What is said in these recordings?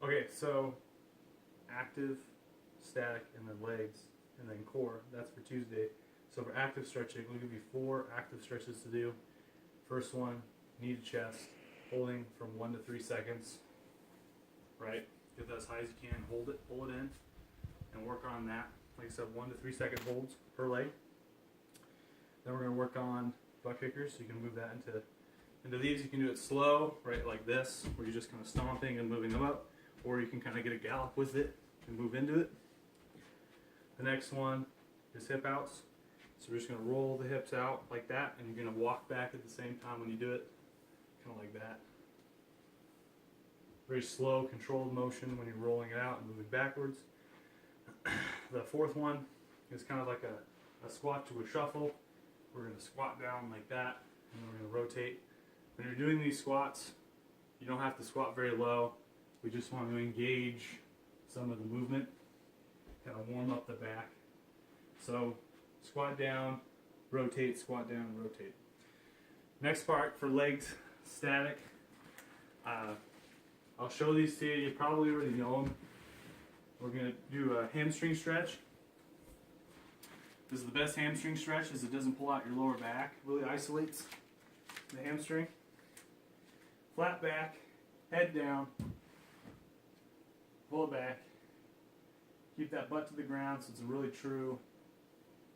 Okay, so active, static, and then legs, and then core. That's for Tuesday. So for active stretching, we'll give you 4 active stretches to do. First one, knee to chest, holding from 1 to 3 seconds. Right? Get that as high as you can. Hold it, pull it in, and work on that. Like I said, 1 to 3 second holds per leg. Then we're going to work on butt kickers. So you can move that into these. You can do it slow, right, like this, where you're just kind of stomping and moving them up, or you can kind of get a gallop with it and move into it. The next one is hip outs. So we're just going to roll the hips out like that, and you're going to walk back at the same time when you do it, kind of like that. Very slow, controlled motion when you're rolling it out and moving backwards. The fourth one is kind of like a squat to a shuffle. We're going to squat down like that, and then we're going to rotate. When you're doing these squats, you don't have to squat very low. We just want to engage some of the movement, kind of warm up the back. So squat down, rotate, squat down, rotate. Next part for legs, static. I'll show these to you. You probably already know them. We're going to do a hamstring stretch. This is the best hamstring stretch, as it doesn't pull out your lower back. It really isolates the hamstring. Flat back, head down, pull it back. Keep that butt to the ground so it's a really true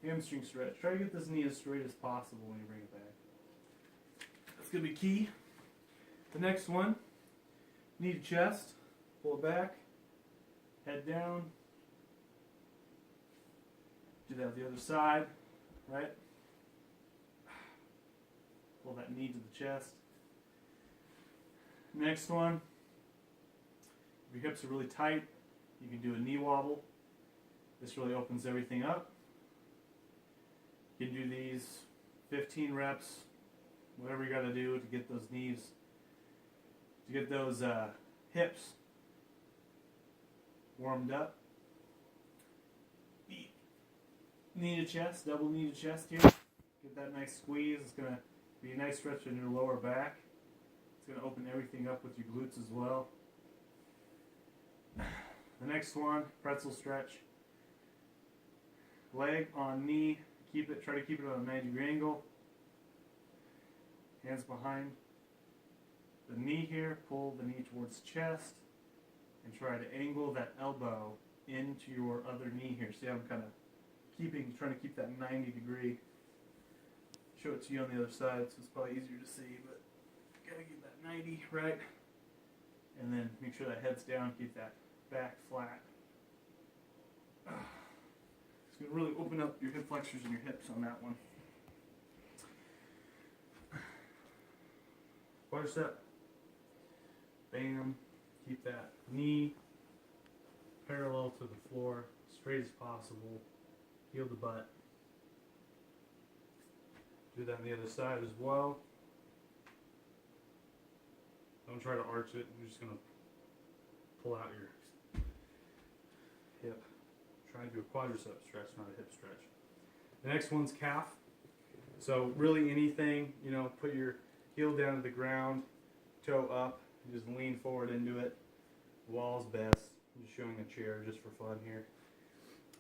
hamstring stretch. Try to get this knee as straight as possible when you bring it back. That's going to be key. The next one, knee to chest, pull it back, head down. Do that the other side, right? Pull that knee to the chest. Next one, if your hips are really tight, you can do a knee wobble. This really opens everything up. You can do these 15 reps, whatever you got to do to get those knees, to get those hips warmed up. Knee to chest, double knee to chest here. Get that nice squeeze. It's going to be a nice stretch in your lower back. It's going to open everything up with your glutes as well. The next one, pretzel stretch. Leg on knee. Try to keep it on a 90-degree angle. Hands behind the knee here. Pull the knee towards chest. And try to angle that elbow into your other knee here. See how I'm kind of trying to keep that 90-degree. Show it to you on the other side, so it's probably easier to see, but gotta get that 90 right. And then make sure that head's down, keep that back flat. It's gonna really open up your hip flexors and your hips on that one. Quadricep. Bam. Keep that knee parallel to the floor, straight as possible. Heel the butt. Do that on the other side as well. Don't try to arch it. You're just going to pull out your hip. Try to do a quadricep stretch, not a hip stretch. The next one's calf. So really anything, put your heel down to the ground, toe up, and just lean forward into it. Wall's best. I'm just showing a chair just for fun here.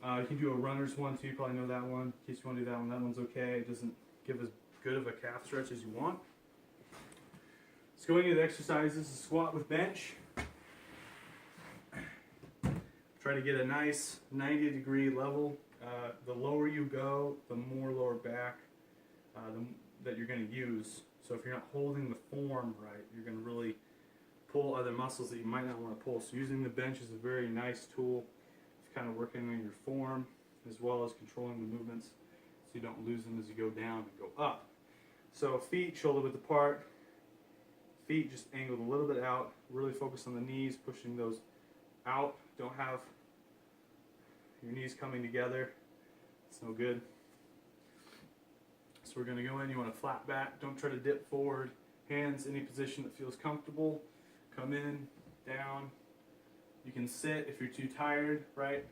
You can do a runner's one too. You probably know that one. In case you want to do that one, that one's okay. It doesn't give as good of a calf stretch as you want. Let's go into the exercises. Squat with bench. Try to get a nice 90-degree level. The lower you go, the more lower back that you're going to use. So if you're not holding the form right, you're going to really pull other muscles that you might not want to pull. So using the bench is a very nice tool. Kind of working on your form as well as controlling the movements so you don't lose them as you go down and go up. So feet shoulder width apart, feet just angled a little bit out, really focus on the knees, pushing those out. Don't have your knees coming together, it's no good. So we're going to go in, you want to flat back, don't try to dip forward, hands any position that feels comfortable, come in, down. You can sit if you're too tired, right?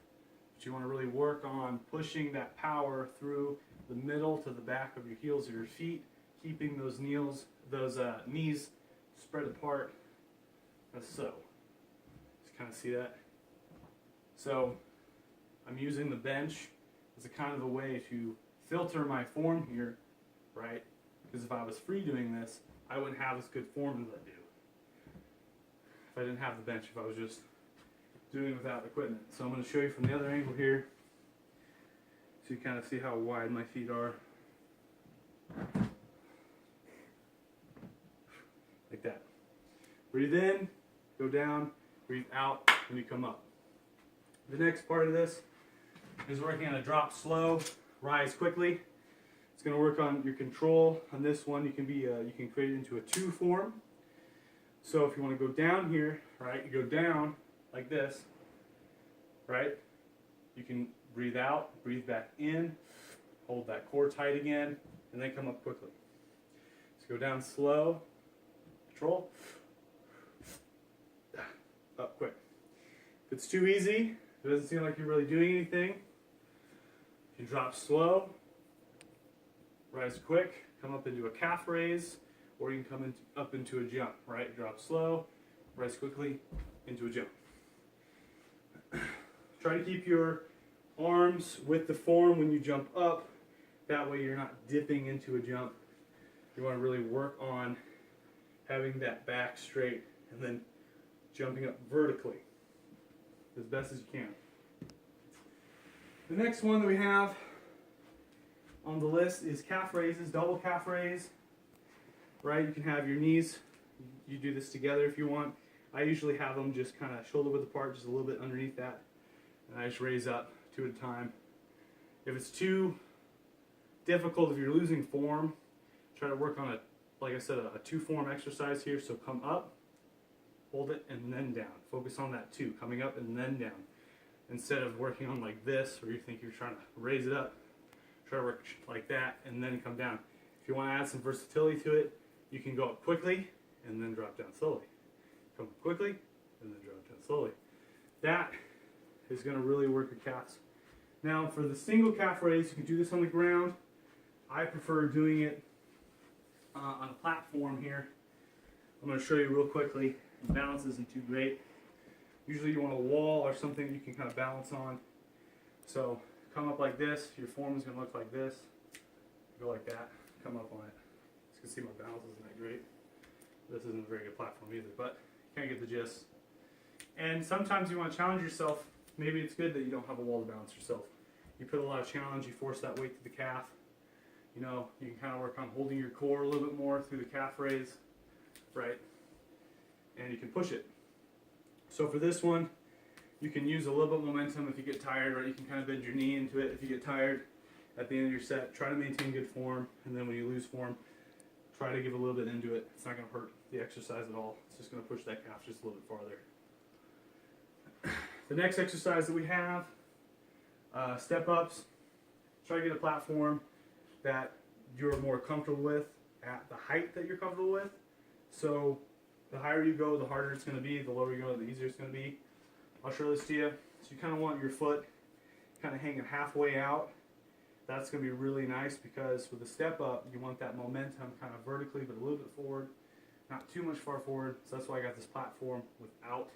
But you want to really work on pushing that power through the middle to the back of your heels of your feet, keeping those knees spread apart, as so. Just kind kind of see that. So I'm using the bench as a kind of a way to filter my form here, right? Because if I was free doing this, I wouldn't have as good form as I do. If I didn't have the bench, if I was just doing it without equipment. So I'm going to show you from the other angle here, so you kind of see how wide my feet are. Like that. Breathe in, go down, breathe out when you come up. The next part of this is working on a drop slow, rise quickly. It's going to work on your control. On this one, you can create it into a 2 form. So if you want to go down here, right, you go down like this, right? You can breathe out, breathe back in, hold that core tight again, and then come up quickly. So go down slow, control, up quick. If it's too easy, it doesn't seem like you're really doing anything, you drop slow, rise quick, come up into a calf raise, or you can come up into a jump, right? Drop slow, rise quickly, into a jump. Try to keep your arms with the form when you jump up. That way you're not dipping into a jump. You want to really work on having that back straight and then jumping up vertically as best as you can. The next one that we have on the list is calf raises, double calf raise. Right, you can have your knees, you do this together if you want. I usually have them just kind of shoulder width apart, just a little bit underneath that. And I just raise up 2 at a time. If it's too difficult, if you're losing form, try to work on a, like I said, a 2 form exercise here. So come up, hold it, and then down. Focus on that 2, coming up and then down. Instead of working on like this, where you think you're trying to raise it up, try to work like that and then come down. If you want to add some versatility to it, you can go up quickly and then drop down slowly. Come up quickly and then drop down slowly. That is going to really work your calves. Now for the single calf raise, you can do this on the ground. I prefer doing it on a platform here. I'm going to show you real quickly. The balance isn't too great. Usually you want a wall or something you can kind of balance on. So come up like this. Your form is going to look like this. Go like that. Come up on it. As you can see, my balance isn't that great. This isn't a very good platform either, but you kind of get the gist. And sometimes you want to challenge yourself. Maybe it's good that you don't have a wall to balance yourself. You put a lot of challenge, you force that weight to the calf. You know, you can kind of work on holding your core a little bit more through the calf raise, right? And you can push it. So for this one, you can use a little bit of momentum if you get tired, right? You can kind of bend your knee into it if you get tired. At the end of your set, try to maintain good form, and then when you lose form, try to give a little bit into it. It's not going to hurt the exercise at all. It's just going to push that calf just a little bit farther. The next exercise that we have, step ups. Try to get a platform that you're more comfortable with at the height that you're comfortable with. So the higher you go, the harder it's going to be. The lower you go, the easier it's going to be. I'll show this to you. So you kind of want your foot kind of hanging halfway out. That's going to be really nice because with the step up, you want that momentum kind of vertically, but a little bit forward, not too much far forward. So that's why I got this platform without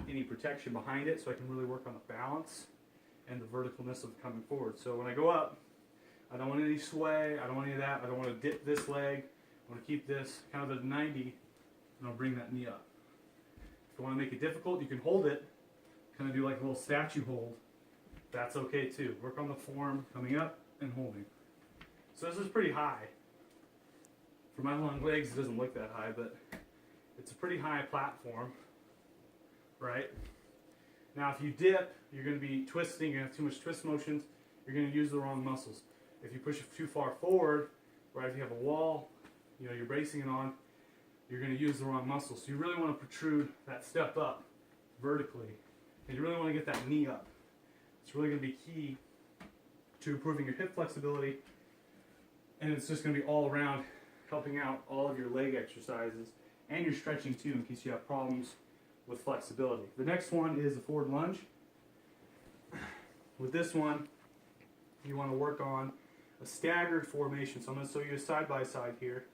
any protection behind it, so I can really work on the balance and the verticalness of coming forward. So when I go up, I don't want any sway, I don't want any of that, I don't want to dip this leg, I want to keep this kind of at 90, and I'll bring that knee up. If you want to make it difficult, you can hold it, kind of do like a little statue hold. That's okay too. Work on the form, coming up and holding. So this is pretty high. For my long legs, it doesn't look that high, but it's a pretty high platform, right? Now if you dip, you're going to be twisting, you're going to have too much twist motions, you're going to use the wrong muscles. If you push it too far forward, right, if you have a wall, you know, you're bracing it on, you're going to use the wrong muscles. So you really want to protrude that step up vertically, and you really want to get that knee up. It's really going to be key to improving your hip flexibility, and it's just going to be all around helping out all of your leg exercises and your stretching too in case you have problems with flexibility. The next one is a forward lunge. With this one, you want to work on a staggered formation. So I'm going to show you a side by side here.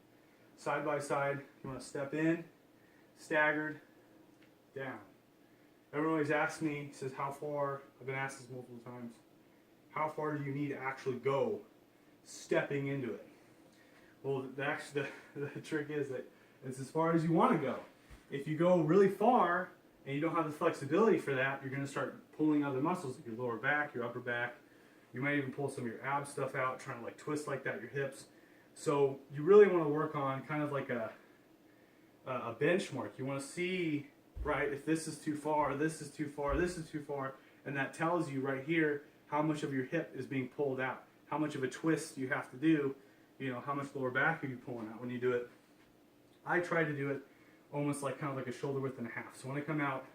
Side by side, you want to step in, staggered, down. Everyone always asks me, he says, how far, I've been asked this multiple times, how far do you need to actually go stepping into it? Well, the trick is that it's as far as you want to go. If you go really far and you don't have the flexibility for that, you're going to start pulling other muscles, like your lower back, your upper back. You might even pull some of your ab stuff out, trying to like twist like that, your hips. So you really want to work on kind of like a benchmark. You want to see, right, if this is too far, this is too far, this is too far, and that tells you right here how much of your hip is being pulled out, how much of a twist you have to do, you know, how much lower back are you pulling out when you do it. I try to do it almost like kind of like a shoulder width and a half. So when I come out,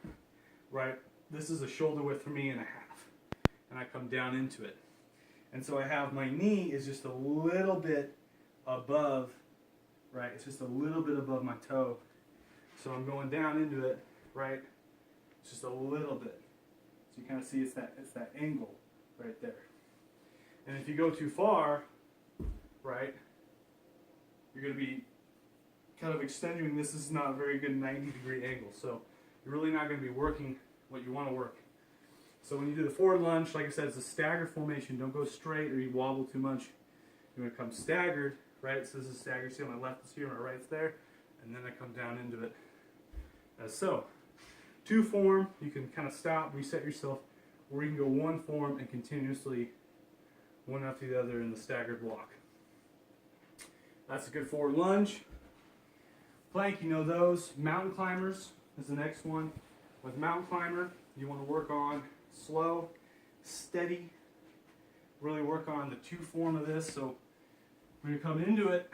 right, this is a shoulder width for me and a half, and I come down into it. And so I have my knee is just a little bit above, right, it's just a little bit above my toe. So I'm going down into it, right, it's just a little bit. So you kind of see it's that angle right there. And if you go too far, right, you're going to be kind of extending. This is not a very good 90-degree angle. So you're really not going to be working what you want to work. So when you do the forward lunge, like I said, it's a staggered formation. Don't go straight or you wobble too much. You're going to come staggered, right? So this is staggered. See, my left is here, my right's there. And then I come down into it as so. Two form, you can kind of stop, reset yourself, or you can go one form and continuously one after the other in the staggered walk. That's a good forward lunge. Plank, you know those. Mountain climbers is the next one. With mountain climber, you want to work on slow, steady, really work on the two form of this. So when you come into it,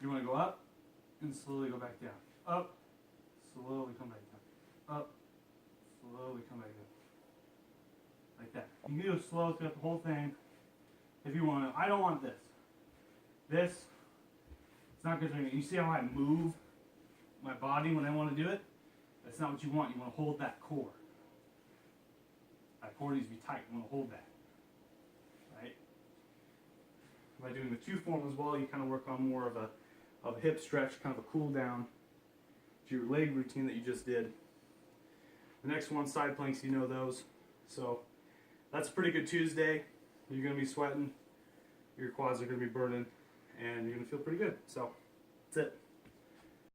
you want to go up and slowly go back down. Up, slowly come back down. Up, slowly come back down. Like that. You can do it slow throughout the whole thing if you want to. I don't want this. This, it's not good for me. You see how I move my body when I want to do it? That's not what you want. You want to hold that core. That core needs to be tight. You want to hold that. Right? By doing the two form as well, you kind of work on more of a hip stretch, kind of a cool down to your leg routine that you just did. The next one, side planks, you know those. So that's a pretty good Tuesday. You're going to be sweating. Your quads are going to be burning. And you're going to feel pretty good. So that's it.